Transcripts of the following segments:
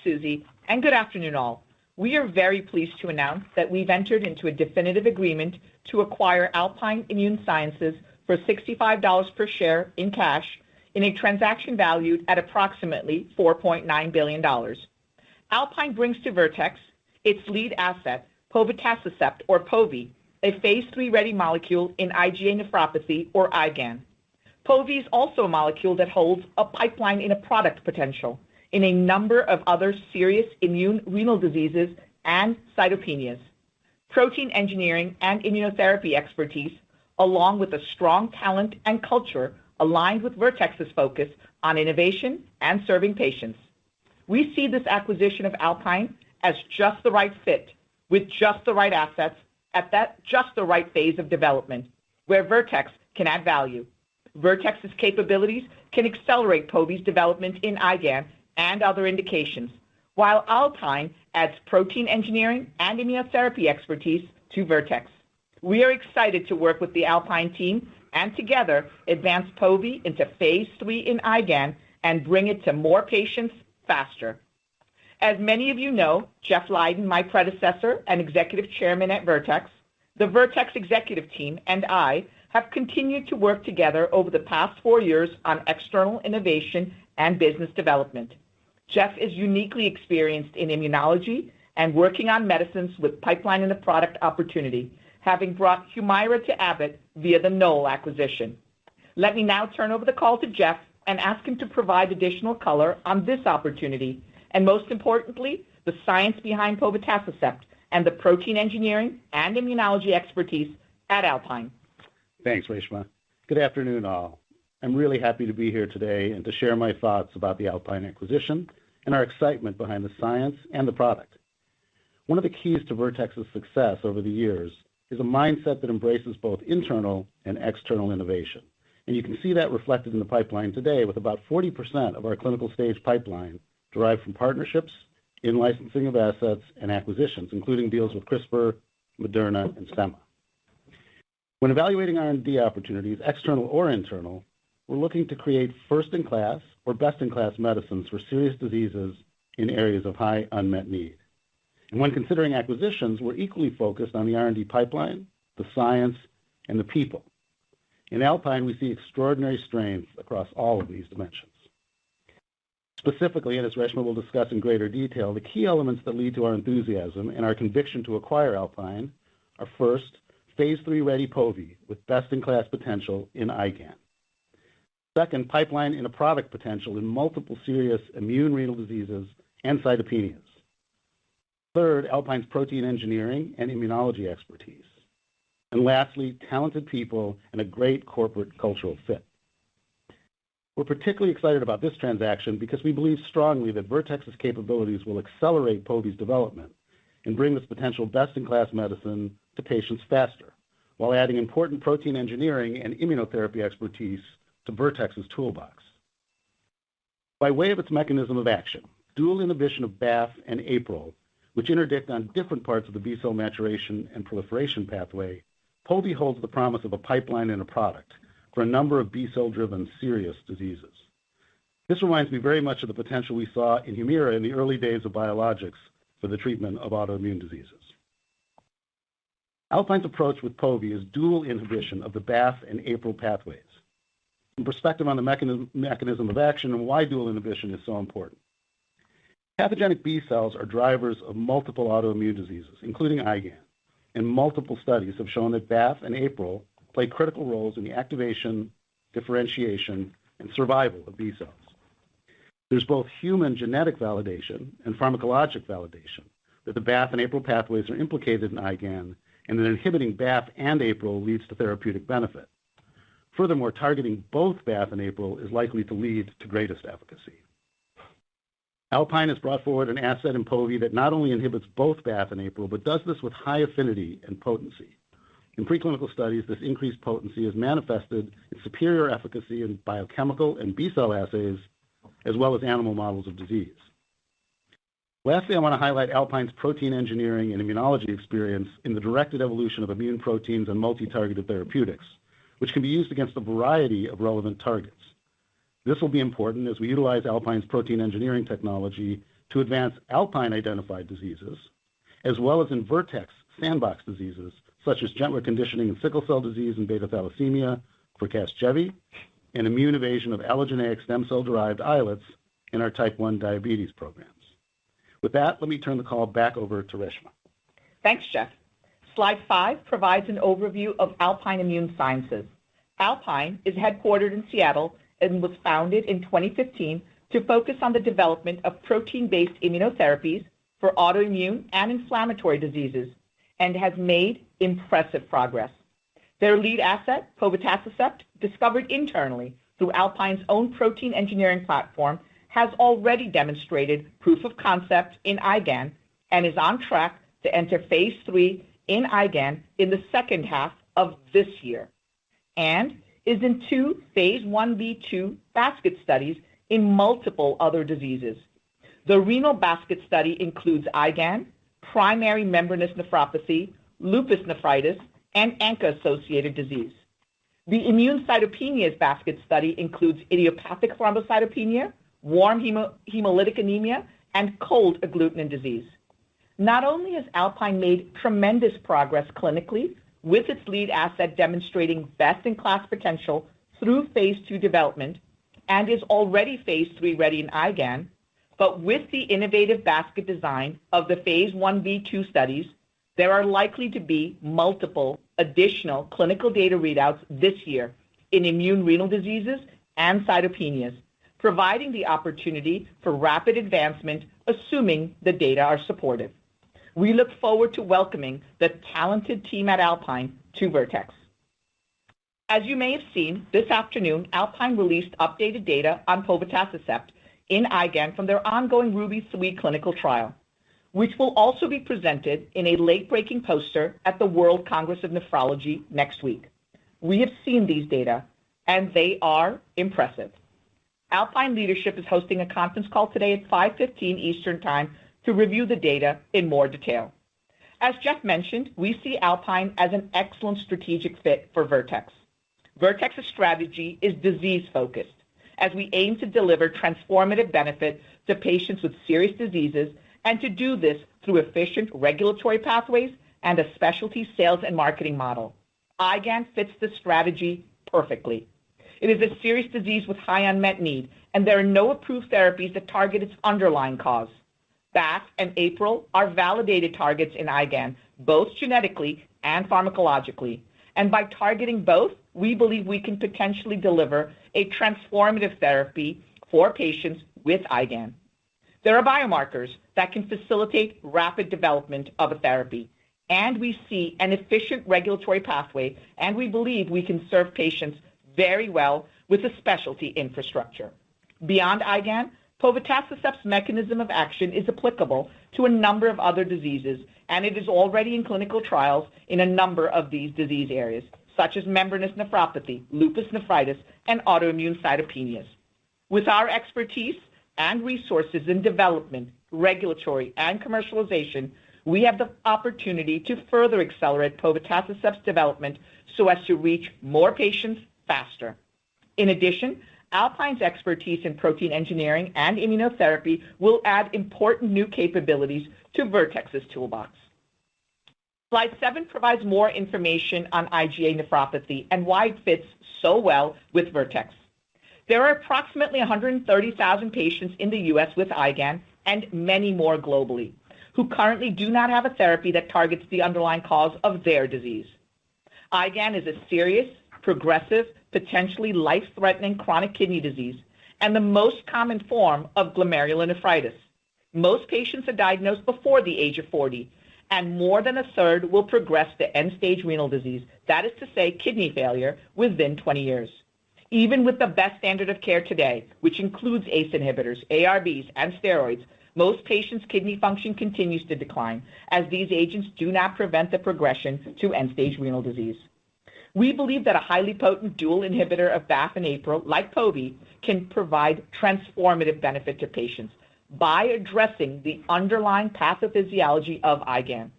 Susie, and good afternoon all. We are very pleased to announce that we've entered into a definitive agreement to acquire Alpine Immune Sciences for $65 per share in cash in a transaction valued at approximately $4.9 billion. Alpine brings to Vertex its lead asset, povetacicept, or POVI, a phase 3 ready molecule in IgA nephropathy, or IgAN. POVI is also a molecule that holds a pipeline in a product potential in a number of other serious immune renal diseases and cytopenias. Protein engineering and immunotherapy expertise, along with a strong talent and culture aligned with Vertex's focus on innovation and serving patients. We see this acquisition of Alpine as just the right fit with just the right assets at just the right phase of development where Vertex can add value. Vertex's capabilities can accelerate POVI's development in IgAN and other indications, while Alpine adds protein engineering and immunotherapy expertise to Vertex. We are excited to work with the Alpine team and together advance POVI into phase 3 in IgAN and bring it to more patients faster. As many of you know, Jeff Leiden, my predecessor and executive chairman at Vertex, the Vertex executive team, and I have continued to work together over the past 4 years on external innovation and business development. Jeff is uniquely experienced in immunology and working on medicines with pipeline and a product opportunity, having brought Humira to Abbott via the Knoll acquisition. Let me now turn over the call to Jeff and ask him to provide additional color on this opportunity, and most importantly, the science behind povetacicept and the protein engineering and immunology expertise at Alpine. Thanks, Reshma. Good afternoon, all. I'm really happy to be here today and to share my thoughts about the Alpine acquisition and our excitement behind the science and the product. One of the keys to Vertex's success over the years is a mindset that embraces both internal and external innovation. And you can see that reflected in the pipeline today, with about 40% of our clinical stage pipeline derived from partnerships, in-licensing of assets, and acquisitions, including deals with CRISPR, Moderna, and Semma. When evaluating R&D opportunities, external or internal, we're looking to create first-in-class or best-in-class medicines for serious diseases in areas of high unmet need. And when considering acquisitions, we're equally focused on the R&D pipeline, the science, and the people. In Alpine, we see extraordinary strength across all of these dimensions. Specifically, and as Reshma will discuss in greater detail, the key elements that lead to our enthusiasm and our conviction to acquire Alpine are first, phase 3 ready POVI with best-in-class potential in IgAN. Second, pipeline in a product potential in multiple serious immune renal diseases and cytopenias. Third, Alpine's protein engineering and immunology expertise. And lastly, talented people and a great corporate cultural fit. We're particularly excited about this transaction because we believe strongly that Vertex's capabilities will accelerate POVI's development and bring this potential best-in-class medicine to patients faster, while adding important protein engineering and immunotherapy expertise to Vertex's toolbox. By way of its mechanism of action, dual inhibition of BAFF and APRIL, which interdict on different parts of the B-cell maturation and proliferation pathway, POVI holds the promise of a pipeline and a product for a number of B-cell-driven serious diseases. This reminds me very much of the potential we saw in Humira in the early days of biologics for the treatment of autoimmune diseases. Alpine's approach with POVI is dual inhibition of the BAFF and APRIL pathways. Some perspective on the mechanism of action and why dual inhibition is so important. Pathogenic B cells are drivers of multiple autoimmune diseases, including IgAN, and multiple studies have shown that BAFF and APRIL play critical roles in the activation, differentiation, and survival of B cells. There's both human genetic validation and pharmacologic validation that the BAFF and APRIL pathways are implicated in IgAN, and that inhibiting BAFF and APRIL leads to therapeutic benefit. Furthermore, targeting both BAFF and APRIL is likely to lead to greatest efficacy. Alpine has brought forward an asset in POVI that not only inhibits both BAFF and APRIL, but does this with high affinity and potency. In preclinical studies, this increased potency is manifested in superior efficacy in biochemical and B-cell assays, as well as animal models of disease. Lastly, I want to highlight Alpine's protein engineering and immunology experience in the directed evolution of immune proteins and multi-targeted therapeutics, which can be used against a variety of relevant targets. This will be important as we utilize Alpine's protein engineering technology to advance Alpine-identified diseases, as well as in Vertex sandbox diseases, such as gentler conditioning in sickle cell disease and beta thalassemia for Casgevy, and immune evasion of allogeneic stem cell-derived islets in our type 1 diabetes programs. With that, let me turn the call back over to Reshma. Thanks, Jeff. Slide 5 provides an overview of Alpine Immune Sciences. Alpine is headquartered in Seattle and was founded in 2015 to focus on the development of protein-based immunotherapies for autoimmune and inflammatory diseases, and has made impressive progress. Their lead asset, povetacicept, discovered internally through Alpine's own protein engineering platform, has already demonstrated proof of concept in IgAN and is on track to enter phase 3 in IgAN in the second half of this year, and is in 2 phase 1b/2 basket studies in multiple other diseases. The renal basket study includes IgAN, primary membranous nephropathy, lupus nephritis, and ANCA-associated disease. The immune cytopenias basket study includes idiopathic thrombocytopenia, warm hemolytic anemia, and cold agglutinin disease. Not only has Alpine made tremendous progress clinically, with its lead asset demonstrating best-in-class potential through phase 2 development, and is already phase 3 ready in IgAN, but with the innovative basket design of the phase 1b/2 studies, there are likely to be multiple additional clinical data readouts this year in immune renal diseases and cytopenias, providing the opportunity for rapid advancement, assuming the data are supportive. We look forward to welcoming the talented team at Alpine to Vertex. As you may have seen, this afternoon, Alpine released updated data on povetacicept in IgAN from their ongoing RUBY-3 clinical trial, which will also be presented in a late-breaking poster at the World Congress of Nephrology next week. We have seen these data, and they are impressive. Alpine leadership is hosting a conference call today at 5:15 Eastern Time to review the data in more detail. As Jeff mentioned, we see Alpine as an excellent strategic fit for Vertex. Vertex's strategy is disease-focused, as we aim to deliver transformative benefit to patients with serious diseases, and to do this through efficient regulatory pathways and a specialty sales and marketing model. IgAN fits this strategy perfectly. It is a serious disease with high unmet need, and there are no approved therapies that target its underlying cause. BAFF and APRIL are validated targets in IgAN, both genetically and pharmacologically. And by targeting both, we believe we can potentially deliver a transformative therapy for patients with IgAN. There are biomarkers that can facilitate rapid development of a therapy, and we see an efficient regulatory pathway, and we believe we can serve patients very well with a specialty infrastructure. Beyond IgAN, povetacicept's mechanism of action is applicable to a number of other diseases, and it is already in clinical trials in a number of these disease areas, such as membranous nephropathy, lupus nephritis, and autoimmune cytopenias. With our expertise and resources in development, regulatory, and commercialization, we have the opportunity to further accelerate povetacicept's development so as to reach more patients faster. In addition, Alpine's expertise in protein engineering and immunotherapy will add important new capabilities to Vertex's toolbox. Slide 7 provides more information on IgA nephropathy and why it fits so well with Vertex. There are approximately 130,000 patients in the U.S. with IgAN and many more globally who currently do not have a therapy that targets the underlying cause of their disease. IgAN is a serious, progressive, potentially life-threatening chronic kidney disease and the most common form of glomerulonephritis. Most patients are diagnosed before the age of 40, and more than a third will progress to end-stage renal disease, that is to say kidney failure, within 20 years. Even with the best standard of care today, which includes ACE inhibitors, ARBs, and steroids, most patients' kidney function continues to decline, as these agents do not prevent the progression to end-stage renal disease. We believe that a highly potent dual inhibitor of BAFF and APRIL, like POVI, can provide transformative benefit to patients by addressing the underlying pathophysiology of IgAN.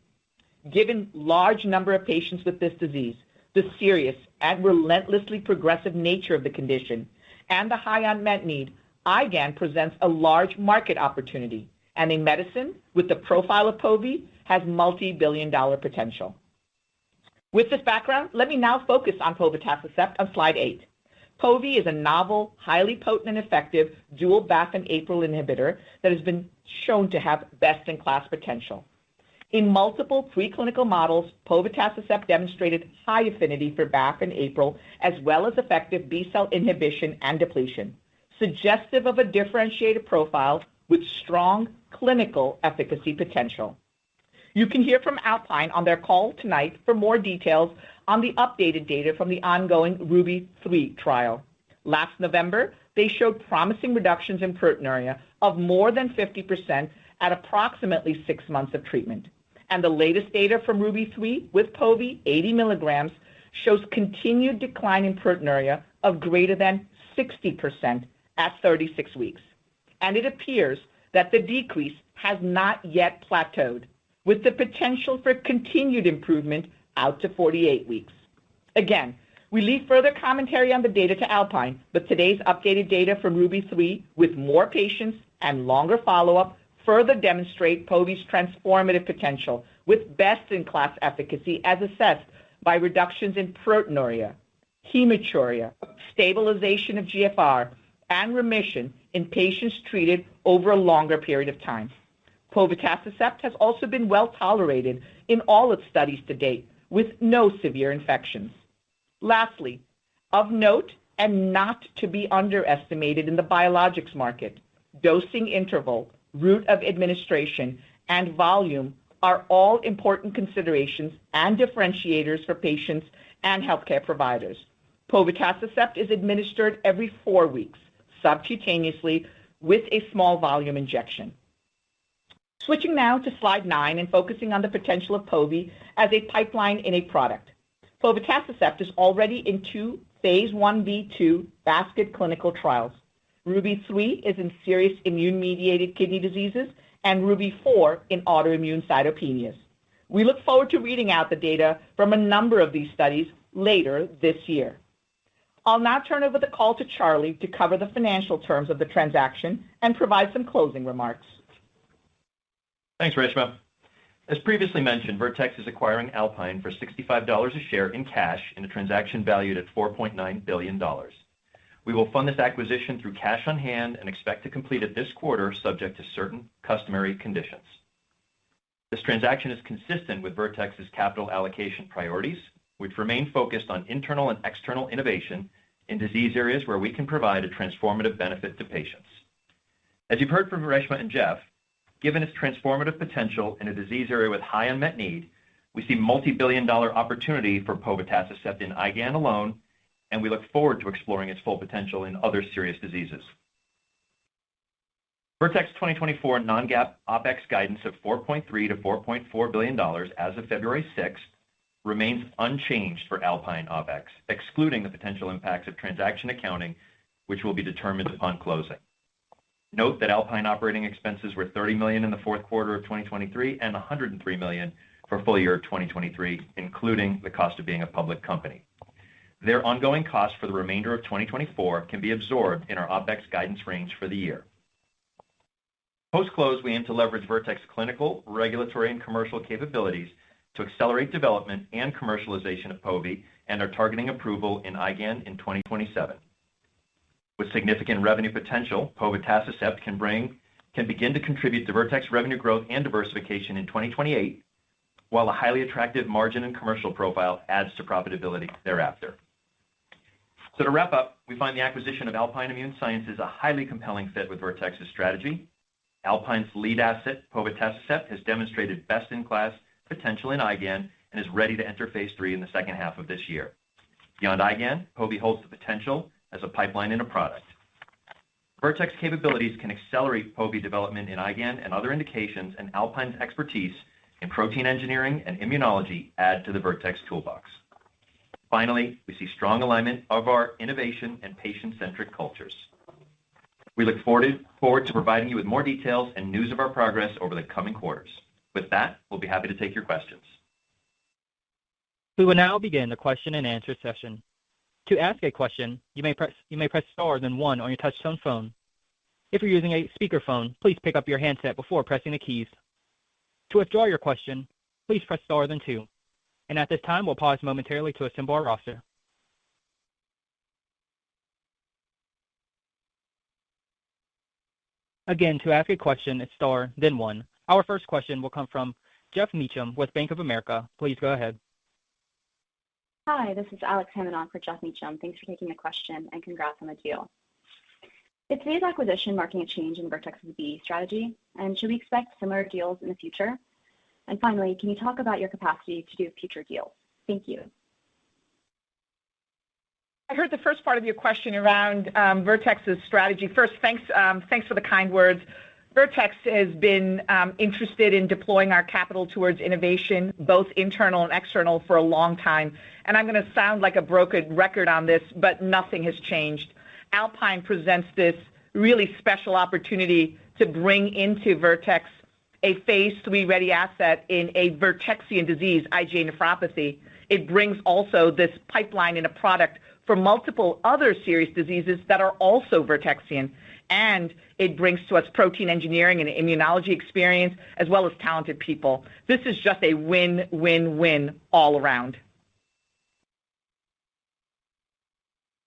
Given large number of patients with this disease, the serious and relentlessly progressive nature of the condition, and the high unmet need, IgAN presents a large market opportunity, and a medicine with the profile of POVI has multi-billion-dollar potential. With this background, let me now focus on povetacicept on slide 8. POVI is a novel, highly potent and effective dual BAFF and APRIL inhibitor that has been shown to have best-in-class potential. In multiple preclinical models, povetacicept demonstrated high affinity for BAFF and APRIL, as well as effective B-cell inhibition and depletion, suggestive of a differentiated profile with strong clinical efficacy potential. You can hear from Alpine on their call tonight for more details on the updated data from the ongoing Ruby 3 trial. Last November, they showed promising reductions in proteinuria of more than 50% at approximately 6 months of treatment. And the latest data from Ruby 3 with POVI 80 milligrams shows continued decline in proteinuria of greater than 60% at 36 weeks. And it appears that the decrease has not yet plateaued, with the potential for continued improvement out to 48 weeks. Again, we leave further commentary on the data to Alpine, but today's updated data from Ruby 3 with more patients and longer follow-up further demonstrate POVI's transformative potential with best-in-class efficacy as assessed by reductions in proteinuria, hematuria, stabilization of GFR, and remission in patients treated over a longer period of time. Povetacicept has also been well tolerated in all its studies to date, with no severe infections. Lastly, of note and not to be underestimated in the biologics market, dosing interval, route of administration, and volume are all important considerations and differentiators for patients and healthcare providers. Povetacicept is administered every 4 weeks, subcutaneously, with a small volume injection. Switching now to slide 9 and focusing on the potential of POVI as a pipeline in a product. Povetacicept is already in 2 phase 1b/2 basket clinical trials. Ruby 3 is in serious immune-mediated kidney diseases, and Ruby 4 in autoimmune cytopenias. We look forward to reading out the data from a number of these studies later this year. I'll now turn over the call to Charlie to cover the financial terms of the transaction and provide some closing remarks. Thanks, Reshma. As previously mentioned, Vertex is acquiring Alpine for $65 a share in cash in a transaction valued at $4.9 billion. We will fund this acquisition through cash on hand and expect to complete it this quarter, subject to certain customary conditions. This transaction is consistent with Vertex's capital allocation priorities, which remain focused on internal and external innovation in disease areas where we can provide a transformative benefit to patients. As you've heard from Reshma and Jeff, given its transformative potential in a disease area with high unmet need, we see multi-billion-dollar opportunity for povetacicept in IgAN alone, and we look forward to exploring its full potential in other serious diseases. Vertex 2024 non-GAAP OpEx guidance of $4.3 to $4.4 billion as of February 6th remains unchanged for Alpine OpEx, excluding the potential impacts of transaction accounting, which will be determined upon closing. Note that Alpine operating expenses were $30 million in the fourth quarter of 2023 and $103 million for full year 2023, including the cost of being a public company. Their ongoing costs for the remainder of 2024 can be absorbed in our OpEx guidance range for the year. Post-close, we aim to leverage Vertex clinical, regulatory, and commercial capabilities to accelerate development and commercialization of POVI and are targeting approval in IgAN in 2027. With significant revenue potential, povetacicept can begin to contribute to Vertex revenue growth and diversification in 2028, while a highly attractive margin and commercial profile adds to profitability thereafter. So to wrap up, we find the acquisition of Alpine Immune Sci a highly compelling fit with Vertex's strategy. Alpine's lead asset, povetacicept, has demonstrated best-in-class potential in IgAN and is ready to enter phase 3 in the second half of this year. Beyond IgAN, POVI holds the potential as a pipeline in a product. Vertex capabilities can accelerate POVI development in IgAN and other indications, and Alpine's expertise in protein engineering and immunology add to the Vertex toolbox. Finally, we see strong alignment of our innovation and patient-centric cultures. We look forward to providing you with more details and news of our progress over the coming quarters. With that, we'll be happy to take your questions. We will now begin the question and answer session. To ask a question, you may press star then 1 on your touchtone phone. If you're using a speakerphone, please pick up your handset before pressing the keys. To withdraw your question, please press star then 2. And at this time, we'll pause momentarily to assemble our roster. Again, to ask a question, it's star then 1. Our first question will come from Jeff Meacham with Bank of America. Please go ahead. Hi, this is Alex Hammond on for Jeff Meacham. Thanks for taking the question and congrats on the deal. Is today's acquisition marking a change in Vertex's BD strategy? And should we expect similar deals in the future? And finally, can you talk about your capacity to do future deals? Thank you. I heard the first part of your question around Vertex's strategy. First, thanks for the kind words. Vertex has been interested in deploying our capital towards innovation, both internal and external, for a long time. And I'm going to sound like a broken record on this, but nothing has changed. Alpine presents this really special opportunity to bring into Vertex a phase 3 ready asset in a Vertexian disease, IgA nephropathy. It brings also this pipeline in a product for multiple other serious diseases that are also Vertexian. And it brings to us protein engineering and immunology experience, as well as talented people. This is just a win-win-win all around.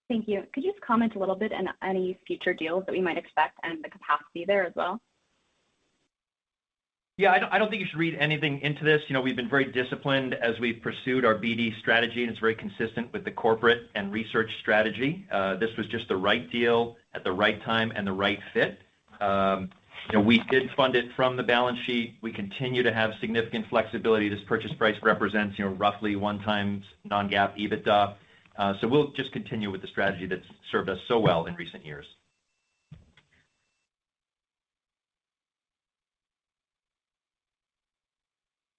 Thank you. Could you just comment a little bit on any future deals that we might expect and the capacity there as well? Yeah, I don't think you should read anything into this. You know, we've been very disciplined as we've pursued our BD strategy, and it's very consistent with the corporate and research strategy. This was just the right deal at the right time and the right fit. We did fund it from the balance sheet. We continue to have significant flexibility. This purchase price represents, roughly 1x non-GAAP EBITDA. So we'll just continue with the strategy that's served us so well in recent years.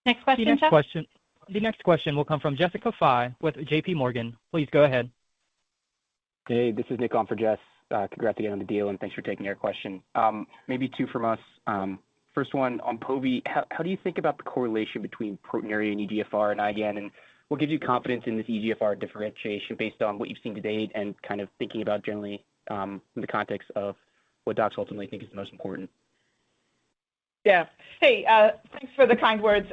Next question, Jeff? The next question will come from Jessica Fye with J.P. Morgan. Please go ahead. Hey, this is Nick on for Jess. Congrats again on the deal, and thanks for taking our question. Maybe two from us. First one, on POVI, how do you think about the correlation between proteinuria and eGFR and IgAN, and what gives you confidence in this eGFR differentiation based on what you've seen to date and kind of thinking about generally in the context of what docs ultimately think is the most important? Yeah. Hey, thanks for the kind words.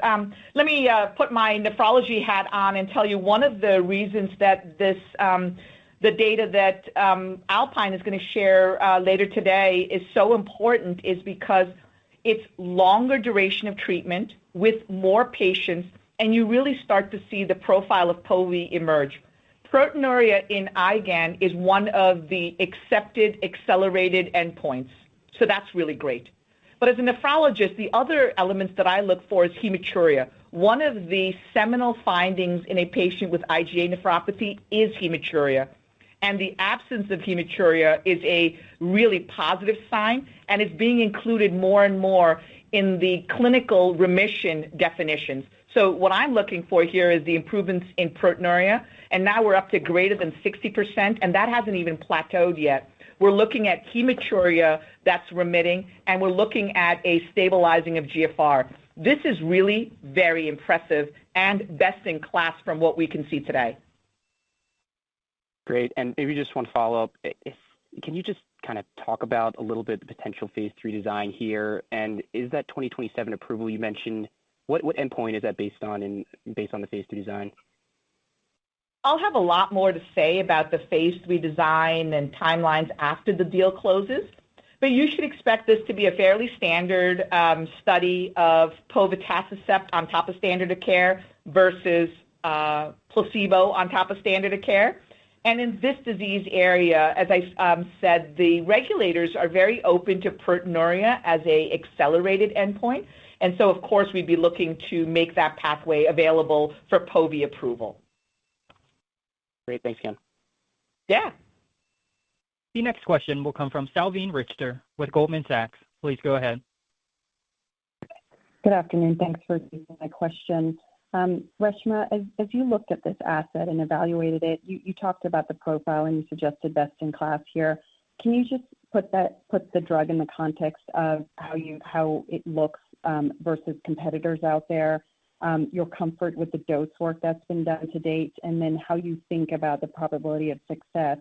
Let me put my nephrology hat on and tell you one of the reasons that this, the data that Alpine is going to share later today is so important is because it's longer duration of treatment with more patients, and you really start to see the profile of POVI emerge. Proteinuria in IgAN is one of the accepted accelerated endpoints, so that's really great. But as a nephrologist, the other elements that I look for is hematuria. One of the seminal findings in a patient with IgA nephropathy is hematuria. And the absence of hematuria is a really positive sign, and it's being included more and more in the clinical remission definitions. So what I'm looking for here is the improvements in proteinuria, and now we're up to greater than 60%, and that hasn't even plateaued yet. We're looking at hematuria that's remitting, and we're looking at a stabilizing of GFR. This is really very impressive and best in class from what we can see today. Great. And maybe just one follow-up. Can you just kind of talk about a little bit the potential phase 3 design here? And is that 2027 approval you mentioned, what endpoint is that based on the phase 3 design? I'll have a lot more to say about the phase 3 design and timelines after the deal closes, but you should expect this to be a fairly standard study of povetacicept on top of standard of care versus placebo on top of standard of care. And in this disease area, as I said, the regulators are very open to proteinuria as a accelerated endpoint. And so, of course, we'd be looking to make that pathway available for POVI approval. Great. Thanks, Ken. Yeah. The next question will come from Salveen Richter with Goldman Sachs. Please go ahead. Good afternoon. Thanks for taking my question. Reshma, as you looked at this asset and evaluated it, you talked about the profile and you suggested best in class here. Can you just put the drug in the context of how it looks versus competitors out there, your comfort with the dose work that's been done to date, and then how you think about the probability of success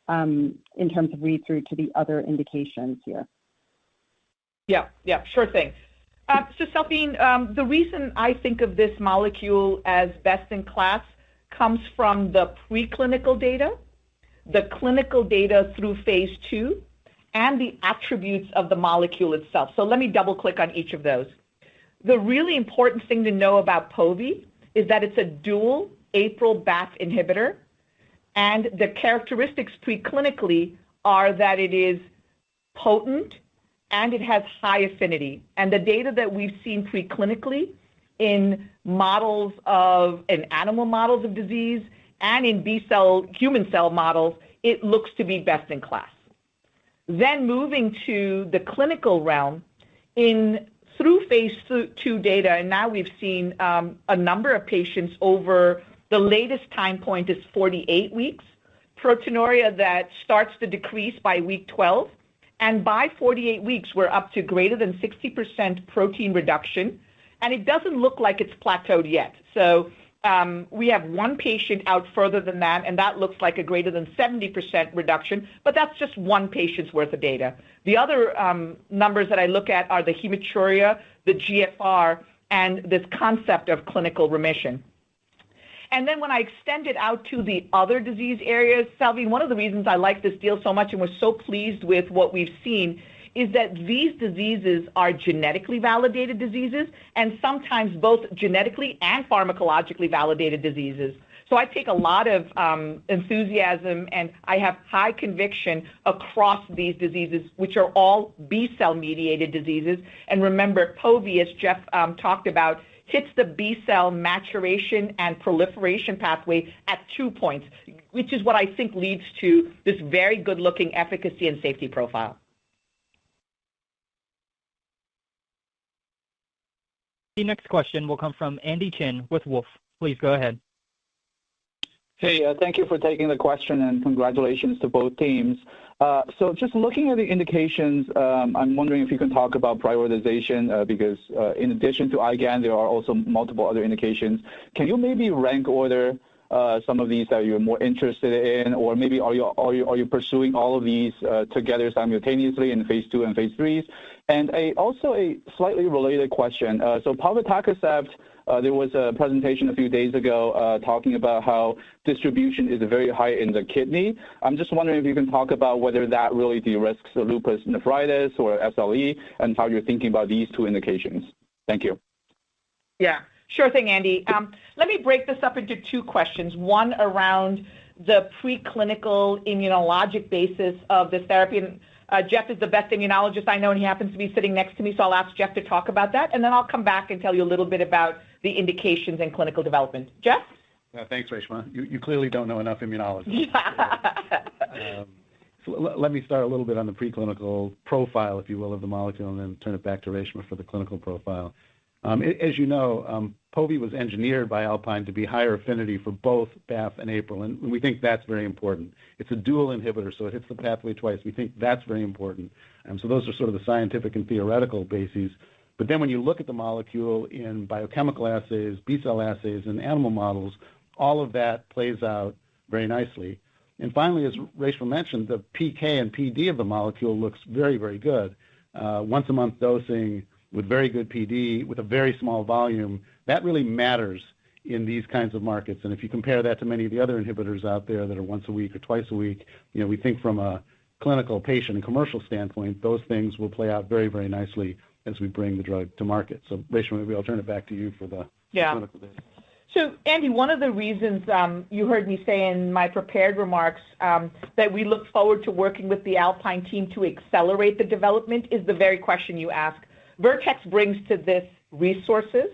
in terms of read-through to the other indications here? Yeah, sure thing. So, Salveen, the reason I think of this molecule as best in class comes from the preclinical data, the clinical data through phase 2, and the attributes of the molecule itself. So let me double click on each of those. The really important thing to know about POVI is that it's a dual APRIL-BAFF inhibitor, and the characteristics preclinically are that it is potent and it has high affinity. And the data that we've seen preclinically in animal models of disease and in human cell models, it looks to be best in class. Then moving to the clinical realm, through phase 2 data, and now we've seen a number of patients over the latest time point is 48 weeks, proteinuria that starts to decrease by week 12, and by 48 weeks, we're up to greater than 60% protein reduction, and it doesn't look like it's plateaued yet. So we have one patient out further than that, and that looks like a greater than 70% reduction, but that's just one patient's worth of data. The other numbers that I look at are the hematuria, the GFR, and this concept of clinical remission. And then when I extend it out to the other disease areas, Salveen, one of the reasons I like this deal so much and was so pleased with what we've seen is that these diseases are genetically validated diseases and sometimes both genetically and pharmacologically validated diseases. So I take a lot of enthusiasm and I have high conviction across these diseases, which are all B-cell mediated diseases. And remember, POVI, as Jeff talked about, hits the B-cell maturation and proliferation pathway at 2 points, which is what I think leads to this very good-looking efficacy and safety profile. The next question will come from Andy Chin with Wolfe. Please go ahead. Hey, thank you for taking the question and congratulations to both teams. So just looking at the indications, I'm wondering if you can talk about prioritization because in addition to IgAN, there are also multiple other indications. Can you maybe rank order some of these that you're more interested in, or maybe are you pursuing all of these together simultaneously in phase 2 and phase 3s? And also a slightly related question. So povetacicept, there was a presentation a few days ago talking about how distribution is very high in the kidney. I'm just wondering if you can talk about whether that really de-risks the lupus nephritis or SLE and how you're thinking about these two indications. Thank you. Yeah, sure thing, Andy. Let me break this up into two questions. One around the preclinical immunologic basis of this therapy. And Jeff is the best immunologist I know, and he happens to be sitting next to me, so I'll ask Jeff to talk about that, and then I'll come back and tell you a little bit about the indications and clinical development. Jeff? Thanks, Reshma. You clearly don't know enough immunology. So let me start a little bit on the preclinical profile, if you will, of the molecule, and then turn it back to Reshma for the clinical profile. As you know, POVI was engineered by Alpine to be higher affinity for both BAFF and APRIL, and we think that's very important. It's a dual inhibitor, so it hits the pathway twice. We think that's very important. So those are sort of the scientific and theoretical bases. But then when you look at the molecule in biochemical assays, B-cell assays, and animal models, all of that plays out very nicely. And finally, as Reshma mentioned, the PK and PD of the molecule looks very, very good. Once-a-month dosing with very good PD, with a very small volume, that really matters in these kinds of markets. And if you compare that to many of the other inhibitors out there that are once a week or twice a week, we think from a clinical, patient, and commercial standpoint, those things will play out very, very nicely as we bring the drug to market. So, Reshma, maybe I'll turn it back to you for the clinical data. So, Andy, one of the reasons you heard me say in my prepared remarks that we look forward to working with the Alpine team to accelerate the development is the very question you asked. Vertex brings to this resources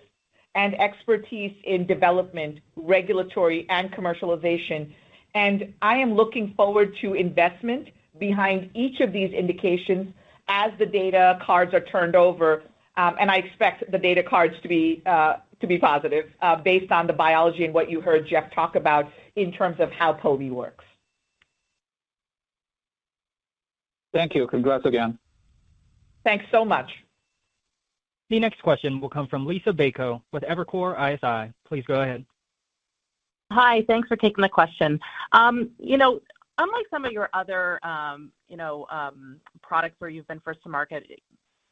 and expertise in development, regulatory, and commercialization. And I am looking forward to investment behind each of these indications as the data cards are turned over. And I expect the data cards to be positive based on the biology and what you heard Jeff talk about in terms of how POVI works. Thank you. Congrats again. Thanks so much. The next question will come from Lisa Bako with Evercore ISI. Please go ahead. Hi, thanks for taking the question. Unlike some of your other, products where you've been first to market,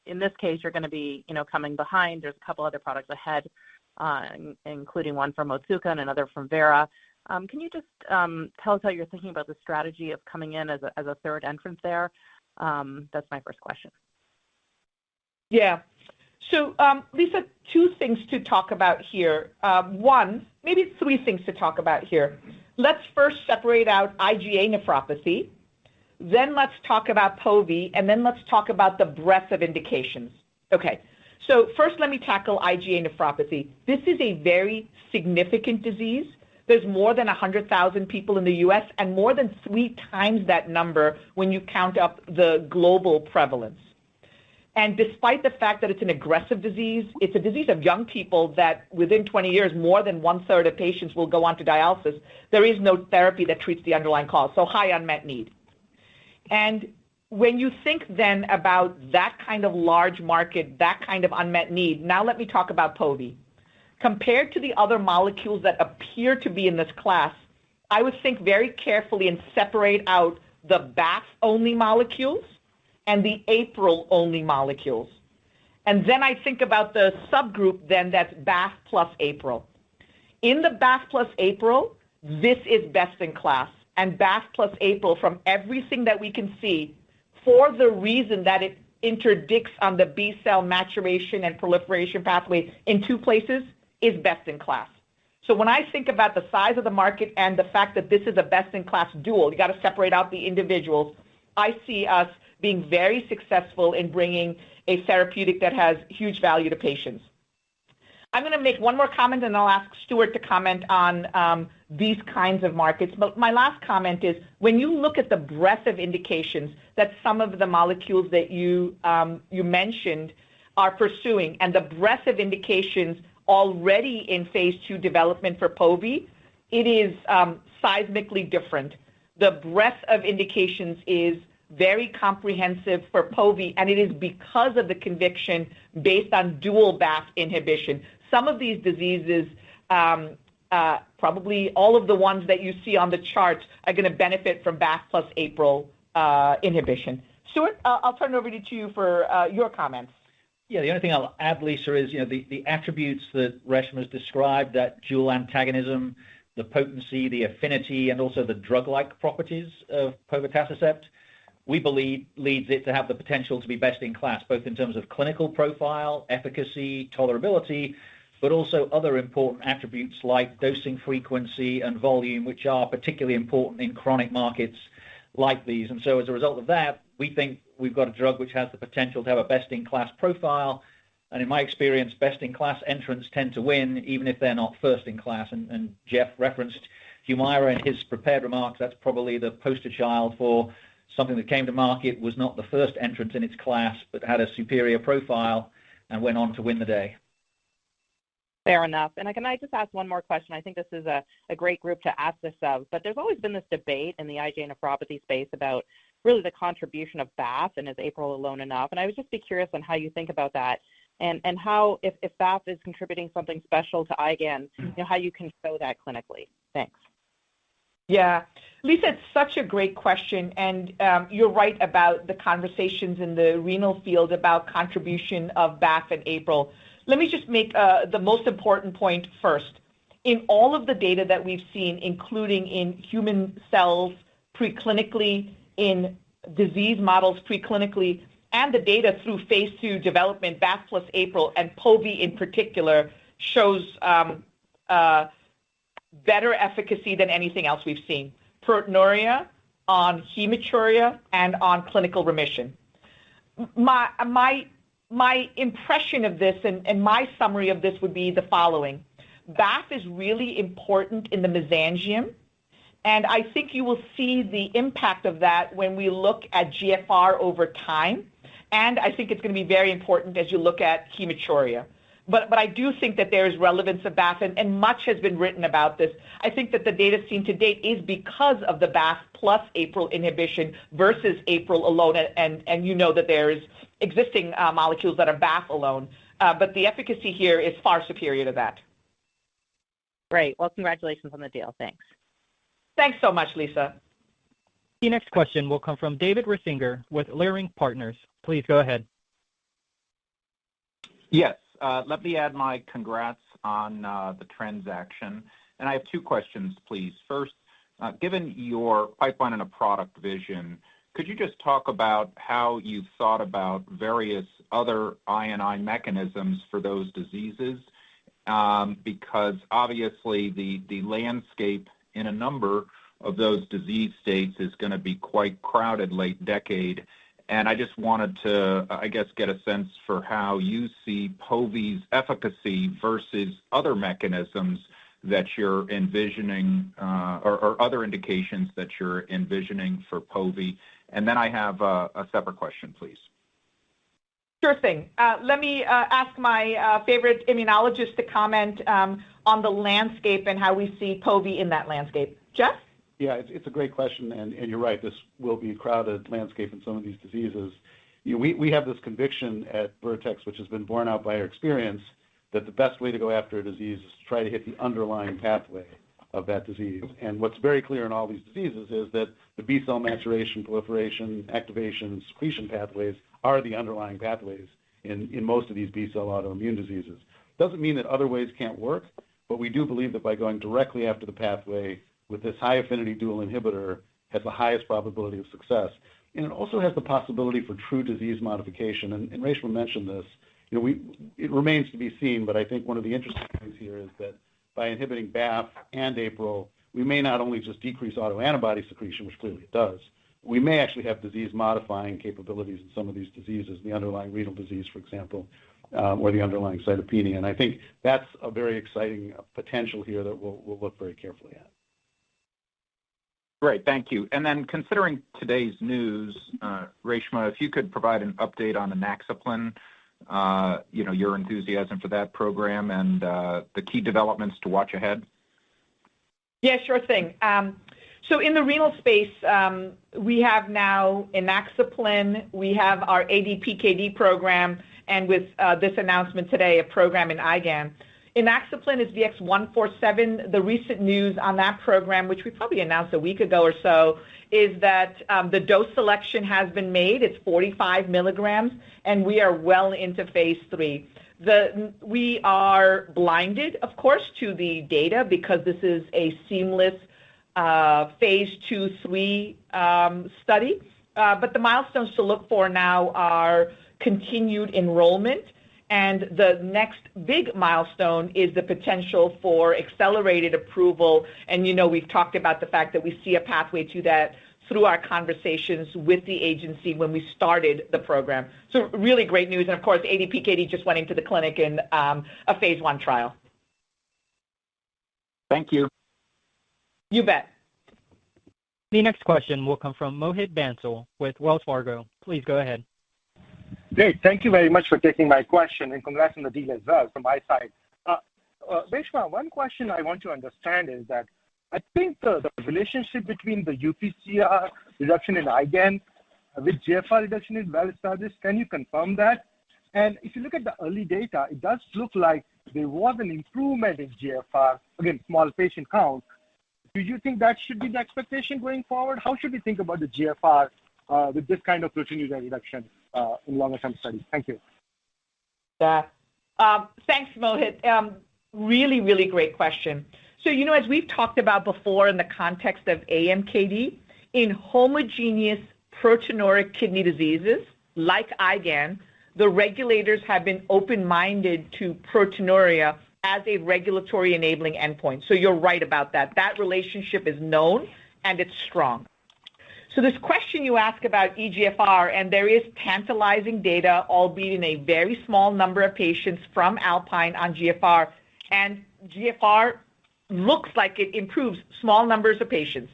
in this case, you're going to be, coming behind. There's a couple other products ahead, including one from Otsuka and another from Vera. Can you just tell us how you're thinking about the strategy of coming in as a third entrant there? That's my first question. Yeah. So, Lisa, two things to talk about here. One, maybe three things to talk about here. Let's first separate out IgA nephropathy. Then let's talk about POVI, and then let's talk about the breadth of indications. Okay. So first, let me tackle IgA nephropathy. This is a very significant disease. There's more than 100,000 people in the U.S. and more than 3 times that number when you count up the global prevalence. And despite the fact that it's an aggressive disease, it's a disease of young people that within 20 years, more than 1/3 of patients will go on to dialysis. There is no therapy that treats the underlying cause, so high unmet need. And when you think then about that kind of large market, that kind of unmet need, now let me talk about POVI. Compared to the other molecules that appear to be in this class, I would think very carefully and separate out the BAFF-only molecules and the APRIL-only molecules. And then I think about the subgroup then that's BAFF plus APRIL. In the BAFF plus APRIL, this is best in class. And BAFF plus APRIL, from everything that we can see, for the reason that it interdicts on the B-cell maturation and proliferation pathway in 2 places, is best in class. So when I think about the size of the market and the fact that this is a best-in-class dual, you got to separate out the individuals, I see us being very successful in bringing a therapeutic that has huge value to patients. I'm going to make one more comment, and I'll ask Stuart to comment on these kinds of markets. But my last comment is, when you look at the breadth of indications that some of the molecules that you mentioned are pursuing, and the breadth of indications already in phase 2 development for POVI, it is seismically different. The breadth of indications is very comprehensive for POVI, and it is because of the conviction based on dual BAFF inhibition. Some of these diseases, probably all of the ones that you see on the charts, are going to benefit from BAFF plus APRIL inhibition. Stuart, I'll turn it over to you for your comments. Yeah, the only thing I'll add, Lisa, is the attributes that Reshma's described, that dual antagonism, the potency, the affinity, and also the drug-like properties of povetacicept, we believe leads it to have the potential to be best in class, both in terms of clinical profile, efficacy, tolerability, but also other important attributes like dosing frequency and volume, which are particularly important in chronic markets like these. And so as a result of that, we think we've got a drug which has the potential to have a best-in-class profile. And in my experience, best-in-class entrants tend to win, even if they're not first-in-class. And Jeff referenced Humira in his prepared remarks. That's probably the poster child for something that came to market, was not the first entrant in its class, but had a superior profile and went on to win the day. Fair enough. And can I just ask one more question? I think this is a great group to ask this of, but there's always been this debate in the IgA nephropathy space about really the contribution of BAFF, and is APRIL alone enough? And I would just be curious on how you think about that, and how, if BAFF is contributing something special to IgAN, how you can show that clinically. Thanks. Yeah, Lisa, it's such a great question, and you're right about the conversations in the renal field about contribution of BAFF and APRIL. Let me just make the most important point first. In all of the data that we've seen, including in human cells preclinically, in disease models preclinically, and the data through phase 2 development, BAFF plus APRIL and POVI in particular, shows better efficacy than anything else we've seen. Proteinuria, on hematuria, and on clinical remission. My impression of this and my summary of this would be the following. BAFF is really important in the mesangium, and I think you will see the impact of that when we look at GFR over time, and I think it's going to be very important as you look at hematuria. But I do think that there is relevance of BAFF, and much has been written about this. I think that the data seen to date is because of the BAFF plus APRIL inhibition versus APRIL alone, and you know that there is existing molecules that are BAFF alone, but the efficacy here is far superior to that. Great. Well, congratulations on the deal. Thanks. Thanks so much, Lisa. The next question will come from David Risinger with Leerink Partners. Please go ahead. Yes. Let me add my congrats on the transaction. And I have two questions, please. First, given your pipeline and a product vision, could you just talk about how you've thought about various other I&I mechanisms for those diseases? Because obviously the landscape in a number of those disease states is going to be quite crowded late decade. And I just wanted to, I guess, get a sense for how you see POVI's efficacy versus other mechanisms that you're envisioning, or other indications that you're envisioning for POVI. And then I have a separate question, please. Sure thing. Let me ask my favorite immunologist to comment on the landscape and how we see POVI in that landscape. Jeff? Yeah, it's a great question, and you're right. This will be a crowded landscape in some of these diseases. We have this conviction at Vertex, which has been borne out by our experience, that the best way to go after a disease is to try to hit the underlying pathway of that disease. And what's very clear in all these diseases is that the B-cell maturation, proliferation, activation, secretion pathways are the underlying pathways in most of these B-cell autoimmune diseases. Doesn't mean that other ways can't work, but we do believe that by going directly after the pathway with this high affinity dual inhibitor has the highest probability of success. And it also has the possibility for true disease modification. And Reshma mentioned this. It remains to be seen, but I think one of the interesting things here is that by inhibiting BAFF and APRIL, we may not only just decrease autoantibody secretion, which clearly it does, we may actually have disease-modifying capabilities in some of these diseases, the underlying renal disease, for example, or the underlying cytopenia. And I think that's a very exciting potential here that we'll look very carefully at. Great, thank you. And then considering today's news, Reshma, if you could provide an update on the Inaxaplin, your enthusiasm for that program and the key developments to watch ahead. Yeah, sure thing. So in the renal space, we have now Inaxaplin, we have our ADPKD program, and with this announcement today, a program in IgAN. Inaxaplin is VX-147. The recent news on that program, which we probably announced a week ago or so, is that the dose selection has been made. It's 45 milligrams, and we are well into phase 3. We are blinded, of course, to the data because this is a seamless phase 2/3 study. But the milestones to look for now are continued enrollment, and the next big milestone is the potential for accelerated approval. And we've talked about the fact that we see a pathway to that through our conversations with the agency when we started the program. So really great news. And of course, ADPKD just went into the clinic in a phase 1 trial. Thank you. You bet. The next question will come from Mohit Bansal with Wells Fargo. Please go ahead. Great. Thank you very much for taking my question, and congrats on the deal as well from my side. Reshma, one question I want to understand is that I think the relationship between the UPCR reduction in IgAN with GFR reduction is well established. Can you confirm that? And if you look at the early data, it does look like there was an improvement in GFR, again, small patient count. Do you think that should be the expectation going forward? How should we think about the GFR with this kind of proteinuria reduction in longer-term studies? Thank you. Yeah. Thanks, Mohit. Really, really great question. So, as we've talked about before in the context of AMKD, in homogeneous proteinuric kidney diseases like IgAN, the regulators have been open-minded to proteinuria as a regulatory enabling endpoint. So you're right about that. That relationship is known and it's strong. So this question you ask about eGFR, and there is tantalizing data, albeit in a very small number of patients from Alpine on GFR, and GFR looks like it improves small numbers of patients.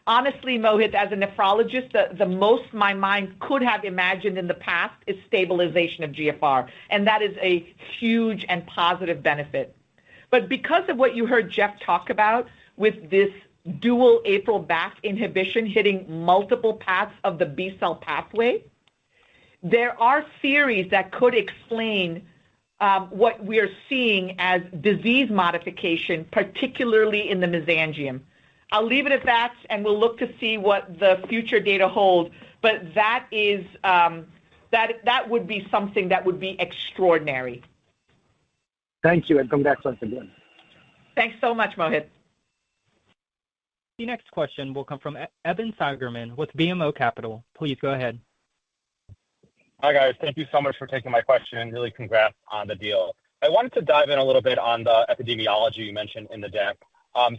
Honestly, Mohit, as a nephrologist, the most my mind could have imagined in the past is stabilization of GFR, and that is a huge and positive benefit. But because of what you heard Jeff talk about with this dual APRIL-BAFF inhibition hitting multiple paths of the B-cell pathway, there are theories that could explain what we are seeing as disease modification, particularly in the mesangium. I'll leave it at that, and we'll look to see what the future data hold. But that is that would be something that would be extraordinary. Thank you, and congrats once again. Thanks so much, Mohit. The next question will come from Evan Seigerman with BMO Capital. Please go ahead. Hi, guys. Thank you so much for taking my question, and really congrats on the deal. I wanted to dive in a little bit on the epidemiology you mentioned in the deck,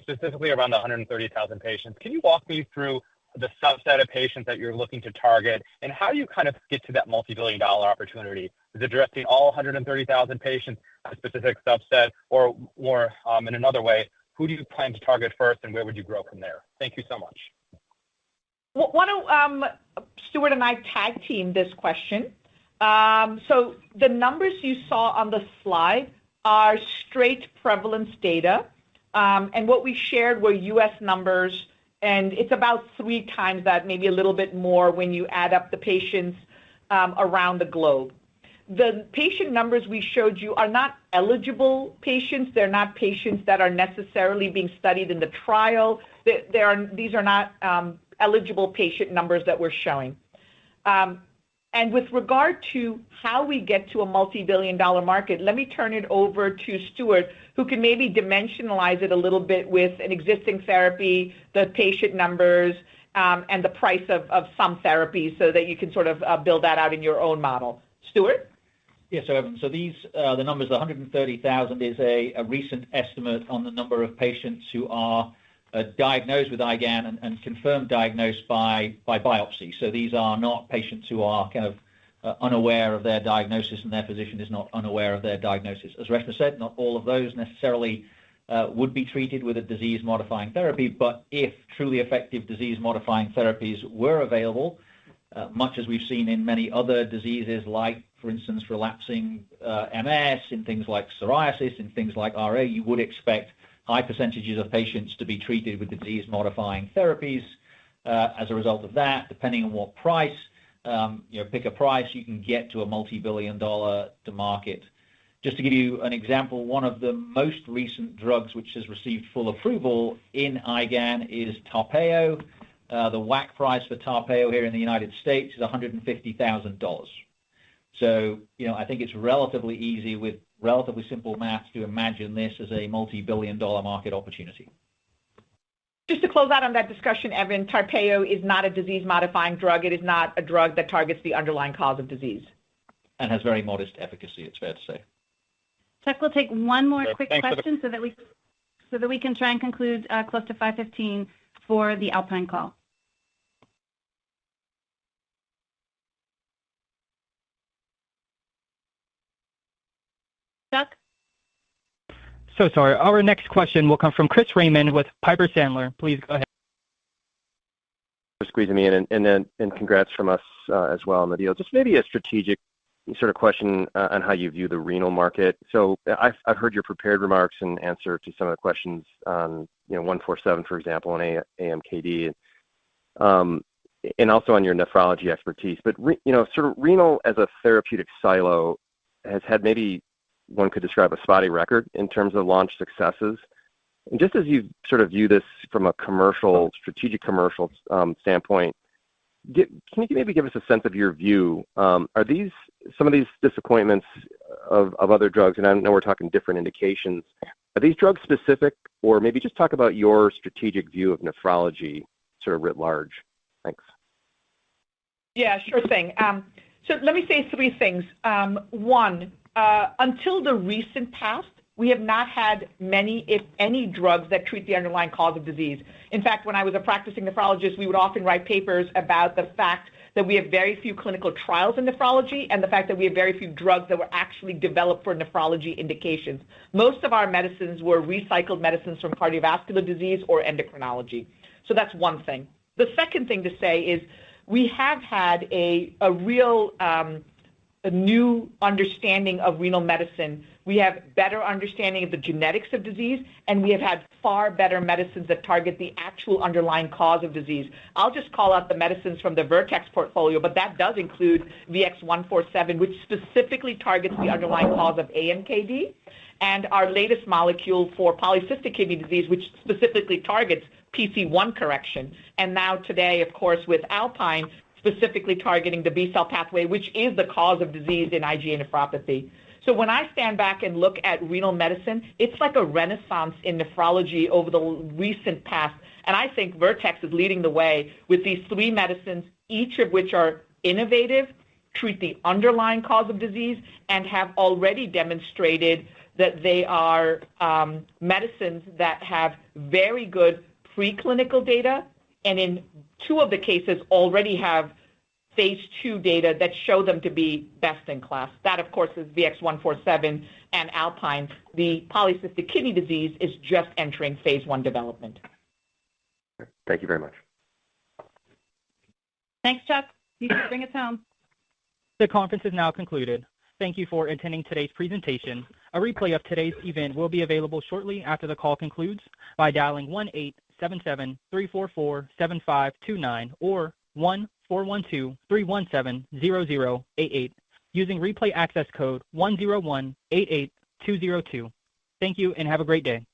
specifically around the 130,000 patients. Can you walk me through the subset of patients that you're looking to target, and how do you kind of get to that multi-billion-dollar opportunity? Is it addressing all 130,000 patients, a specific subset, or in another way, who do you plan to target first, and where would you grow from there? Thank you so much. Why don't Stuart and I tag team this question? So the numbers you saw on the slide are straight prevalence data, and what we shared were U.S. numbers, and it's about 3 times that, maybe a little bit more when you add up the patients around the globe. The patient numbers we showed you are not eligible patients. They're not patients that are necessarily being studied in the trial. These are not eligible patient numbers that we're showing. And with regard to how we get to a multi-billion-dollar market, let me turn it over to Stuart, who can maybe dimensionalize it a little bit with an existing therapy, the patient numbers, and the price of some therapies, so that you can sort of build that out in your own model. Stuart? Yeah, so these the numbers, 130,000 is a recent estimate on the number of patients who are diagnosed with IgAN and confirmed diagnosed by biopsy. So these are not patients who are kind of unaware of their diagnosis, and their physician is not unaware of their diagnosis. As Reshma said, not all of those necessarily would be treated with a disease-modifying therapy, but if truly effective disease-modifying therapies were available, much as we've seen in many other diseases, like, for instance, relapsing MS, in things like psoriasis, in things like RA, you would expect high percentages of patients to be treated with disease-modifying therapies. As a result of that, depending on what price, pick a price, you can get to a multi-billion-dollar to market. Just to give you an example, one of the most recent drugs which has received full approval in IgAN is Tarpeyo. The WAC price for Tarpeyo here in the United States is $150,000. So, I think it's relatively easy with relatively simple math to imagine this as a multi-billion-dollar market opportunity. Just to close out on that discussion, Evan, Tarpeyo is not a disease-modifying drug. It is not a drug that targets the underlying cause of disease. And has very modest efficacy, it's fair to say. Chuck, we'll take one more quick question so that we can try and conclude close to 5:15 for the Alpine call. Chuck? So sorry. Our next question will come from Chris Raymond with Piper Sandler. Please go ahead. For squeezing me in, and congrats from us as well on the deal. Just maybe a strategic sort of question on how you view the renal market. So I've heard your prepared remarks and answer to some of the questions on 147, for example, and AMKD, and also on your nephrology expertise. But sort of renal as a therapeutic silo has had, maybe one could describe, a spotty record in terms of launch successes. And just as you sort of view this from a strategic commercial standpoint, can you maybe give us a sense of your view? Are some of these disappointments of other drugs, and I know we're talking different indications, are these drug specific, or maybe just talk about your strategic view of nephrology sort of writ large? Thanks. Yeah, sure thing. So let me say 3 things. One, until the recent past, we have not had many, if any, drugs that treat the underlying cause of disease. In fact, when I was a practicing nephrologist, we would often write papers about the fact that we have very few clinical trials in nephrology, and the fact that we have very few drugs that were actually developed for nephrology indications. Most of our medicines were recycled medicines from cardiovascular disease or endocrinology. So that's one thing. The second thing to say is we have had a real a new understanding of renal medicine. We have better understanding of the genetics of disease, and we have had far better medicines that target the actual underlying cause of disease. I'll just call out the medicines from the Vertex portfolio, but that does include VX-147, which specifically targets the underlying cause of AMKD, and our latest molecule for polycystic kidney disease, which specifically targets PC1 correction. And now today, of course, with Alpine, specifically targeting the B-cell pathway, which is the cause of disease in IgA nephropathy. So when I stand back and look at renal medicine, it's like a renaissance in nephrology over the recent past. And I think Vertex is leading the way with these 3 medicines, each of which are innovative, treat the underlying cause of disease, and have already demonstrated that they are medicines that have very good preclinical data, and in 2 of the cases already have phase 2 data that show them to be best in class. That, of course, is VX-147 and Alpine. The polycystic kidney disease is just entering phase 1 development. Thank you very much. Thanks, Chuck. You can bring us home. The conference is now concluded. Thank you for attending today's presentation. A replay of today's event will be available shortly after the call concludes by dialing 1-877-344-7529 or 1-412-317-0088 using replay access code 10188202. Thank you and have a great day.